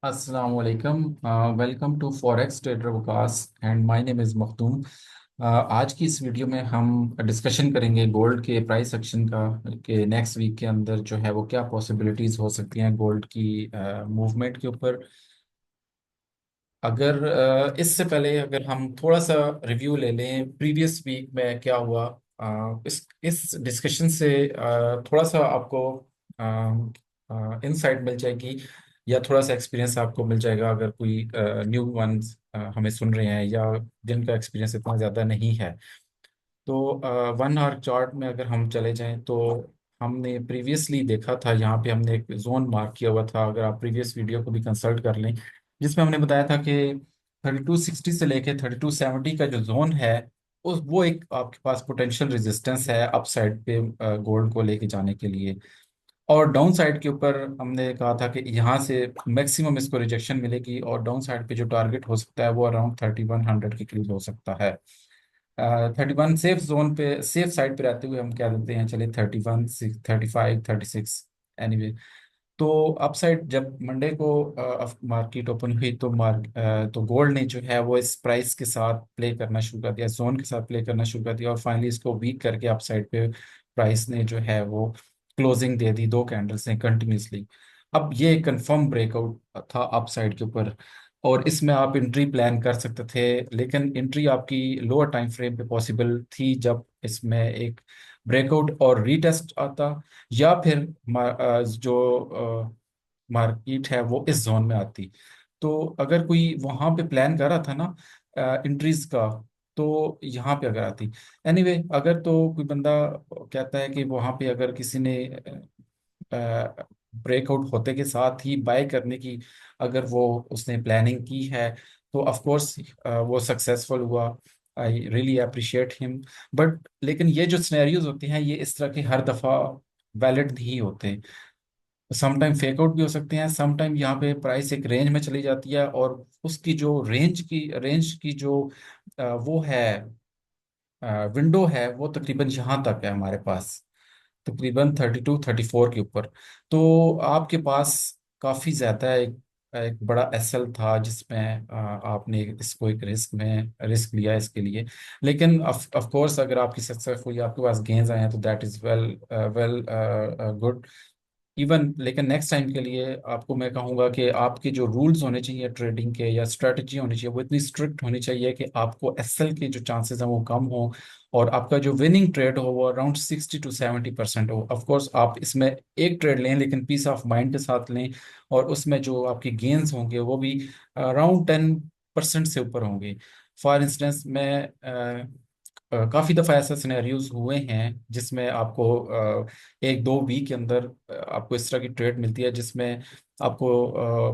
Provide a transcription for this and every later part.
अस्सलाम वालेकुम। Welcome to forex trader Waqas and my name is Makhdoom. आज की इस वीडियो में हम डिस्कशन करेंगे गोल्ड के प्राइस एक्शन का कि नेक्स्ट वीक के अंदर जो है वो क्या पॉसिबिलिटीज़ हो सकती हैं गोल्ड की मूवमेंट के ऊपर। अगर इससे पहले अगर हम थोड़ा सा रिव्यू ले लें प्रीवियस वीक में क्या हुआ, इस डिस्कशन से थोड़ा सा आपको इंसाइट मिल जाएगी या थोड़ा सा एक्सपीरियंस आपको मिल जाएगा अगर कोई न्यू वंस हमें सुन रहे हैं या जिनका एक्सपीरियंस इतना ज़्यादा नहीं है। तो 1 आवर चार्ट में अगर हम चले जाएं तो हमने प्रीवियसली देखा था, यहाँ पे हमने एक जोन मार्क किया हुआ था। अगर आप प्रीवियस वीडियो को भी कंसल्ट कर लें जिसमें हमने बताया था कि 3260 से लेके 3270 का जो जोन है उस वो एक आपके पास पोटेंशियल रेजिस्टेंस है अपसाइड पे गोल्ड को लेके जाने के लिए। और डाउन साइड के ऊपर हमने कहा था कि यहाँ से मैक्सिमम इसको रिजेक्शन मिलेगी और डाउन साइड पे जो टारगेट हो सकता है वो अराउंड 3100 के करीब हो सकता है। 31 सेफ जोन पे, सेफ साइड पे रहते हुए हम क्या देते हैं, चलिए 31, 35, 36 एनीवे। तो अपसाइड जब मंडे को मार्केट ओपन हुई तो तो गोल्ड ने जो है वो इस प्राइस के साथ प्ले करना शुरू कर दिया, जोन के साथ प्ले करना शुरू कर दिया और फाइनली इसको वीक करके अपसाइड पे प्राइस ने जो है वो क्लोजिंग दे दी 2 कैंडल्स ने कंटिन्यूसली। अब ये कंफर्म ब्रेकआउट था अपसाइड के ऊपर और इसमें आप एंट्री प्लान कर सकते थे, लेकिन एंट्री आपकी लोअर टाइम फ्रेम पे पॉसिबल थी जब इसमें एक ब्रेकआउट और रीटेस्ट आता या फिर जो मार्केट है वो इस जोन में आती। तो अगर कोई वहां पे प्लान कर रहा था ना इंट्रीज का, तो यहाँ पे अगर आती। एनीवे अगर तो कोई बंदा कहता है कि वहां पे अगर किसी ने ब्रेकआउट होते के साथ ही बाय करने की अगर वो उसने प्लानिंग की है तो ऑफ कोर्स वो सक्सेसफुल हुआ। I really appreciate him. But लेकिन ये जो सिनेरियोज होते हैं ये इस तरह के हर दफा वैलिड नहीं होते। सम टाइम फेक आउट भी हो सकते हैं, सम टाइम यहाँ पे प्राइस एक रेंज में चली जाती है और उसकी जो रेंज की जो वो है विंडो है वो तकरीबन यहाँ तक है हमारे पास, तकरीबन 32 34 के ऊपर। तो आपके पास काफ़ी ज़्यादा एक एक बड़ा एसएल था जिसमें आपने इसको एक रिस्क लिया इसके लिए। लेकिन ऑफ कोर्स अगर आपकी सक्सेसफुल आपके पास गेंस आए हैं तो that is well well good even. लेकिन नेक्स्ट टाइम के लिए आपको मैं कहूँगा कि आपके जो रूल्स होने चाहिए ट्रेडिंग के या स्ट्रेटजी होनी चाहिए वो इतनी स्ट्रिक्ट होनी चाहिए कि आपको एसएल के जो चांसेस हैं वो कम हो और आपका जो विनिंग ट्रेड हो वो अराउंड 60 to 70% हो। ऑफ कोर्स आप इसमें एक ट्रेड लें लेकिन पीस ऑफ माइंड के साथ लें और उसमें जो आपके गेन्स होंगे वो भी अराउंड 10% से ऊपर होंगे। फॉर इंस्टेंस मैं काफ़ी दफ़ा ऐसे सिनेरियोज हुए हैं जिसमें आपको एक दो वीक के अंदर आपको इस तरह की ट्रेड मिलती है जिसमें आपको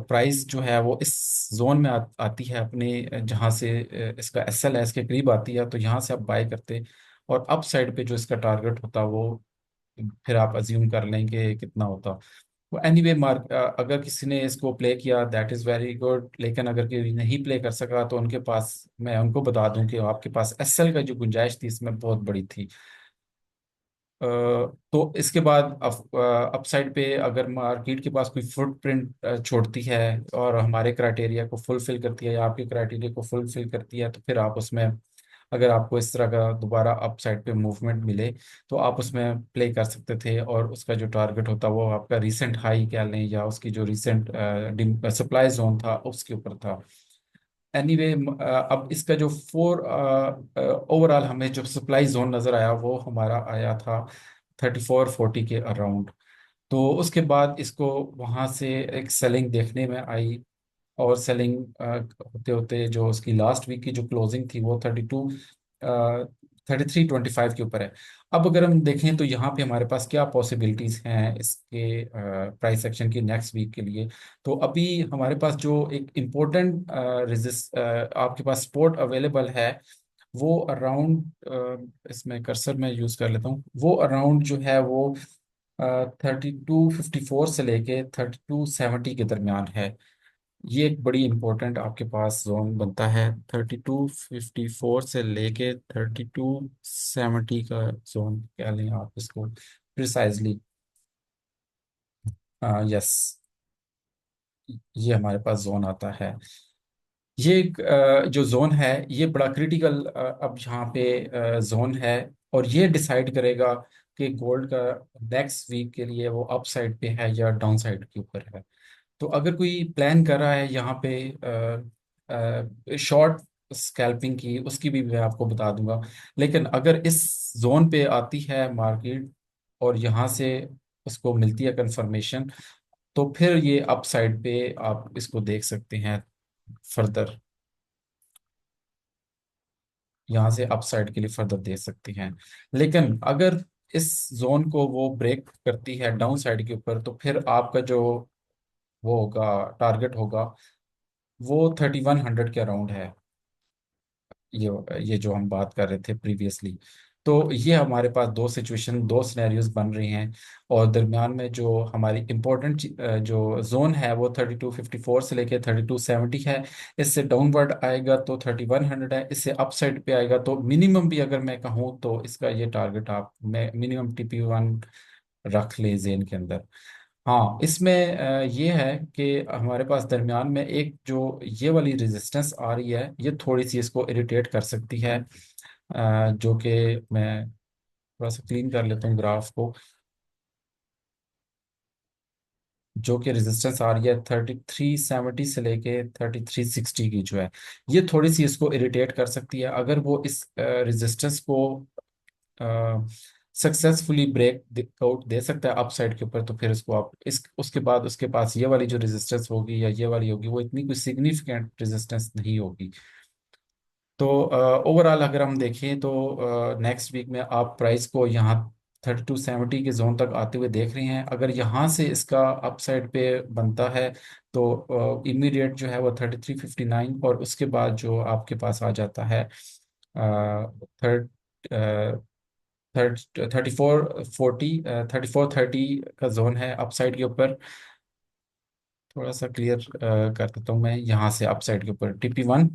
प्राइस जो है वो इस जोन में आती है अपने जहाँ से इसका एसएल है इसके करीब आती है, तो यहाँ से आप बाय करते और अप साइड पे जो इसका टारगेट होता वो फिर आप अज्यूम कर लेंगे कितना होता। वो एनीवे मार्क अगर किसी ने इसको प्ले किया दैट इज़ वेरी गुड, लेकिन अगर कोई नहीं प्ले कर सका तो उनके पास मैं उनको बता दूं कि आपके पास एसएल का जो गुंजाइश थी इसमें बहुत बड़ी थी। तो इसके बाद अपसाइड पे अगर मार्केट के पास कोई फुटप्रिंट छोड़ती है और हमारे क्राइटेरिया को फुलफिल करती है या आपके क्राइटेरिया को फुलफिल करती है तो फिर आप उसमें अगर आपको इस तरह का दोबारा अपसाइड पे मूवमेंट मिले तो आप उसमें प्ले कर सकते थे और उसका जो टारगेट होता वो आपका रीसेंट हाई कह लें या उसकी जो रीसेंट सप्लाई जोन था उसके ऊपर था। एनीवे अब इसका जो ओवरऑल हमें जो सप्लाई जोन नज़र आया वो हमारा आया था 3440 के अराउंड। तो उसके बाद इसको वहाँ से एक सेलिंग देखने में आई और सेलिंग होते होते जो उसकी लास्ट वीक की जो क्लोजिंग थी वो 3325 के ऊपर है। अब अगर हम देखें तो यहाँ पे हमारे पास क्या पॉसिबिलिटीज़ हैं इसके प्राइस एक्शन की नेक्स्ट वीक के लिए। तो अभी हमारे पास जो एक इम्पोर्टेंट रेजिस्ट आपके पास सपोर्ट अवेलेबल है वो अराउंड, इसमें कर्सर में यूज़ कर लेता हूँ, वो अराउंड जो है वो 3254 से लेके 3270 के दरमियान है। ये एक बड़ी इंपॉर्टेंट आपके पास जोन बनता है 3254 से लेके 3270 का जोन कह लें आप इसको प्रिसाइजली। यस, ये हमारे पास जोन आता है। ये एक, जो जोन है ये बड़ा क्रिटिकल अब यहाँ पे जोन है, और ये डिसाइड करेगा कि गोल्ड का नेक्स्ट वीक के लिए वो अप साइड पे है या डाउन साइड के ऊपर है। तो अगर कोई प्लान कर रहा है यहाँ पे शॉर्ट स्कैल्पिंग की, उसकी भी मैं आपको बता दूंगा। लेकिन अगर इस जोन पे आती है मार्केट और यहाँ से उसको मिलती है कंफर्मेशन, तो फिर ये अप साइड पे आप इसको देख सकते हैं फर्दर, यहाँ से अप साइड के लिए फर्दर दे सकते हैं। लेकिन अगर इस जोन को वो ब्रेक करती है डाउन साइड के ऊपर, तो फिर आपका जो वो होगा, टारगेट होगा, वो 3100 के अराउंड है। ये जो हम बात कर रहे थे प्रीवियसली। तो ये हमारे पास दो सिचुएशन, दो सिनेरियोज बन रहे हैं। और दरमियान में जो हमारी इम्पोर्टेंट जो जोन है वो 3254 से लेके 3270 है। इससे डाउनवर्ड आएगा तो 3100 है, इससे अपसाइड पे आएगा तो मिनिमम भी अगर मैं कहूँ तो इसका ये टारगेट आप मिनिमम TP1 रख ले जेन के अंदर। हाँ, इसमें ये है कि हमारे पास दरमियान में एक जो ये वाली रेजिस्टेंस आ रही है, ये थोड़ी सी इसको इरिटेट कर सकती है। जो कि मैं थोड़ा सा क्लीन कर लेता हूँ ग्राफ को। जो कि रेजिस्टेंस आ रही है 3370 से लेके 3360 की जो है, ये थोड़ी सी इसको इरिटेट कर सकती है। अगर वो इस रेजिस्टेंस को सक्सेसफुली ब्रेक आउट दे सकता है अपसाइड के ऊपर, तो फिर इसको आप इस उसके बाद उसके पास ये वाली जो रेजिस्टेंस होगी या ये वाली होगी, वो इतनी कोई सिग्निफिकेंट रेजिस्टेंस नहीं होगी। तो ओवरऑल अगर हम देखें तो नेक्स्ट वीक में आप प्राइस को यहाँ 3270 के जोन तक आते हुए देख रहे हैं। अगर यहाँ से इसका अपसाइड पे बनता है तो इमीडिएट जो है वो 3359, और उसके बाद जो आपके पास आ जाता है थर्ड थर्ड 3440 3430 का जोन है अपसाइड के ऊपर। थोड़ा सा क्लियर कर देता हूँ मैं, यहाँ से अपसाइड के ऊपर TP1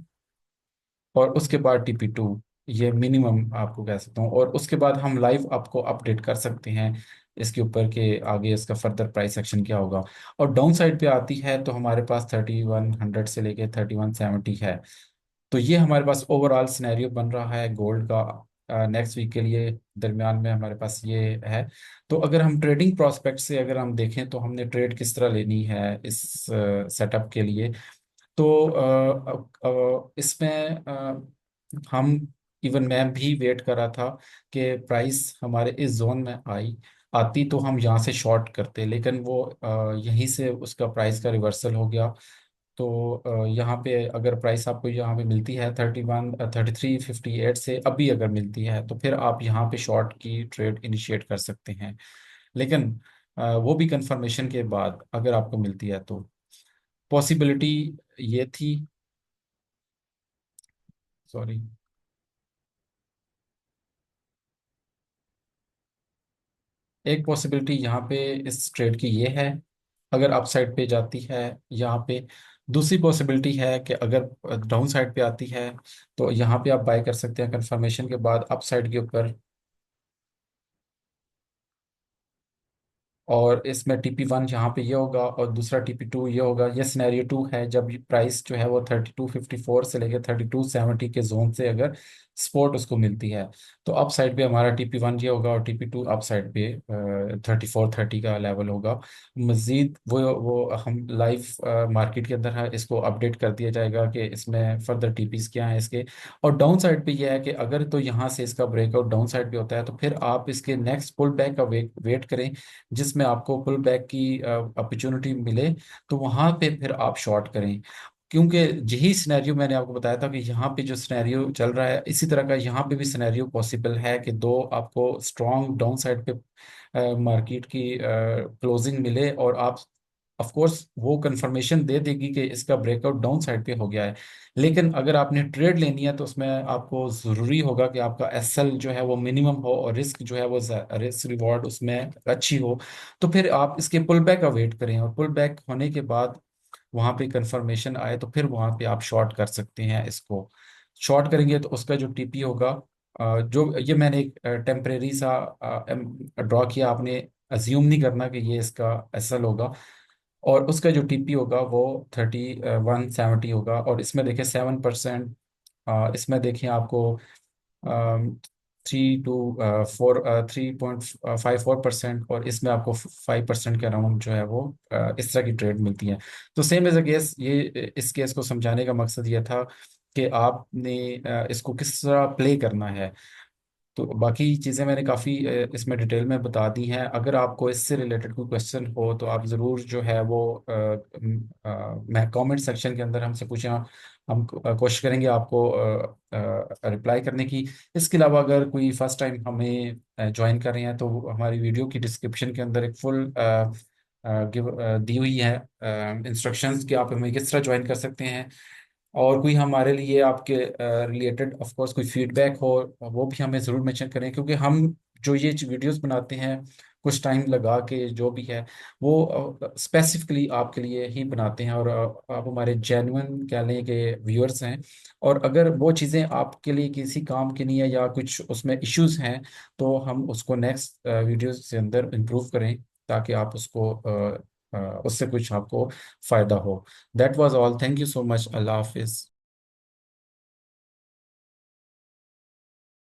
और उसके बाद TP2, ये मिनिमम आपको कह सकता हूँ। और उसके बाद हम लाइव आपको अपडेट कर सकते हैं इसके ऊपर कि आगे इसका फर्दर प्राइस एक्शन क्या होगा। और डाउन साइड पे आती है तो हमारे पास 3100 से लेके 3170 है। तो ये हमारे पास ओवरऑल सिनेरियो बन रहा है गोल्ड का नेक्स्ट वीक के लिए। दरमियान में हमारे पास ये है। तो अगर हम ट्रेडिंग प्रोस्पेक्ट से अगर हम देखें तो हमने ट्रेड किस तरह लेनी है इस सेटअप के लिए। तो इसमें हम इवन मैं भी वेट कर रहा था कि प्राइस हमारे इस जोन में आती तो हम यहाँ से शॉर्ट करते, लेकिन वो यहीं से उसका प्राइस का रिवर्सल हो गया। तो यहाँ पे अगर प्राइस आपको यहाँ पे मिलती है 3358 से अभी अगर मिलती है, तो फिर आप यहाँ पे शॉर्ट की ट्रेड इनिशिएट कर सकते हैं। लेकिन वो भी कंफर्मेशन के बाद अगर आपको मिलती है तो पॉसिबिलिटी ये थी। सॉरी। एक पॉसिबिलिटी यहाँ पे इस ट्रेड की ये है, अगर अपसाइड पे जाती है यहाँ पे। दूसरी पॉसिबिलिटी है कि अगर डाउन साइड पे आती है तो यहाँ पे आप बाय कर सकते हैं कंफर्मेशन के बाद अपसाइड के ऊपर। और इसमें TP1 यहाँ पे ये होगा और दूसरा TP2 ये होगा। ये सिनेरियो 2 है जब प्राइस जो है वो 3254 से लेकर 3270 के जोन से अगर सपोर्ट उसको मिलती है, तो अप साइड पे हमारा TP1 ये होगा और TP2 अप साइड पे 3430 का लेवल होगा। मजीद वो हम लाइव मार्केट के अंदर है, इसको अपडेट कर दिया जाएगा कि इसमें फर्दर TPs क्या हैं इसके। और डाउन साइड पे ये है कि अगर तो यहाँ से इसका ब्रेकआउट डाउन साइड पे होता है, तो फिर आप इसके नेक्स्ट पुल बैक का वेट करें, जिसमें आपको पुल बैक की अपॉर्चुनिटी मिले, तो वहां पे फिर आप शॉर्ट करें। क्योंकि यही सिनेरियो मैंने आपको बताया था कि यहाँ पे जो सिनेरियो चल रहा है, इसी तरह का यहाँ पे भी सिनेरियो पॉसिबल है कि दो आपको स्ट्रॉन्ग डाउन साइड पे मार्केट की क्लोजिंग मिले, और आप ऑफ कोर्स वो कंफर्मेशन दे देगी कि इसका ब्रेकआउट डाउन साइड पे हो गया है। लेकिन अगर आपने ट्रेड लेनी है तो उसमें आपको ज़रूरी होगा कि आपका SL जो है वो मिनिमम हो और रिस्क जो है वो रिस्क रिवॉर्ड उसमें अच्छी हो। तो फिर आप इसके पुल बैक का वेट करें, और पुल बैक होने के बाद वहां पे कंफर्मेशन आए तो फिर वहां पे आप शॉर्ट कर सकते हैं इसको। शॉर्ट करेंगे तो उसका जो TP होगा, जो ये मैंने एक टेम्परेरी सा ड्रॉ किया, आपने अज्यूम नहीं करना कि ये इसका SL होगा। और उसका जो टीपी होगा वो 3170 होगा। और इसमें देखिए 7%, इसमें देखिए आपको 3 to 4 3.54%, और इसमें आपको 5% के अराउंड जो है वो इस तरह की ट्रेड मिलती है। तो सेम एज अ केस, ये इस केस को समझाने का मकसद ये था कि आपने इसको किस तरह प्ले करना है। तो बाकी चीज़ें मैंने काफ़ी इसमें डिटेल में बता दी हैं। अगर आपको इससे रिलेटेड कोई क्वेश्चन हो तो आप ज़रूर जो है वो मैं कमेंट सेक्शन के अंदर हमसे पूछें। हम कोशिश करेंगे आपको रिप्लाई करने की। इसके अलावा अगर कोई फर्स्ट टाइम हमें ज्वाइन कर रहे हैं तो हमारी वीडियो की डिस्क्रिप्शन के अंदर एक फुल गिव दी हुई है इंस्ट्रक्शंस कि आप हमें किस तरह ज्वाइन कर सकते हैं। और कोई हमारे लिए आपके रिलेटेड ऑफ कोर्स कोई फीडबैक हो, वो भी हमें ज़रूर मेंशन करें, क्योंकि हम जो ये वीडियोस बनाते हैं कुछ टाइम लगा के जो भी है वो स्पेसिफिकली आपके लिए ही बनाते हैं। और आप हमारे जेन्युइन कह लें कि व्यूअर्स हैं। और अगर वो चीज़ें आपके लिए किसी काम की नहीं है या कुछ उसमें इश्यूज हैं तो हम उसको नेक्स्ट वीडियोस के अंदर इम्प्रूव करें, ताकि आप उसको उससे कुछ आपको फ़ायदा हो। That was all. Thank you so much. Allah हाफिज़।